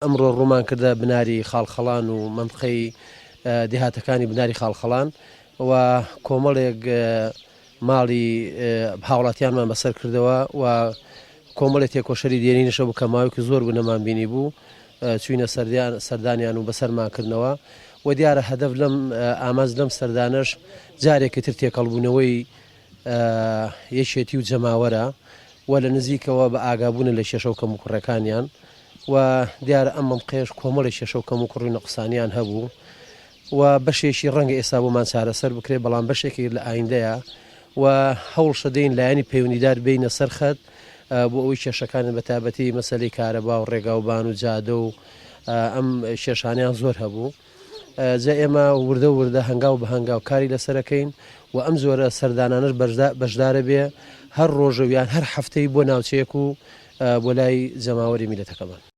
ئەمڕۆ ڕوومان کردە بناری خاڵخەڵان و مەنطقەی دێهاتەکانی بناری خاڵخەڵان و کۆمەڵێک ماڵی هاوڵاتیانمان بەسەر کردەوە و کۆمەڵێک تێکۆشەری دێنینەشە بوو کە ماوەیەکی زۆر بوو نەمان بینی بوو چوینە سەردانیان و بەسەرمانکردنەوە و دیارە هەدەف لەم ئاماز لەم سەردانەش جارێکی تر تێکەڵبوونەوەی یەکێتی و جەماوەرە و لە نزیکەوە بە ئاگابوونە لە شێشە و کەم و کوڕەکانیان و دیارە ئەم مەمقێش کۆمەڵی شێشە و کەم و کوڕی نەقسانیان هەبوو و بەشێکی ڕەنگە ئێستا بۆمان چارەسەر بکرێت بەڵام بەشێکی لە ئایندەیە و هەوڵ شەدەین لایەنی پەیوەندیدار بینە سەرخەت بۆ ئەوەی کێشەکانت بەتابەتی مەسەلەی کارەبا و ڕێگاوبان و جادە و ئەم کێشانیان زۆر هەبوو جا ئێمە وردە هەنگاو بە هەنگاو کاری لەسەرەکەین و ئەم زۆرە سەردانانش بەشدارە بێ هەر ڕۆژەویان هەر هەفتەی بۆ ناوچەیەک و بۆ لای جەماوەری میلەتەکەمان.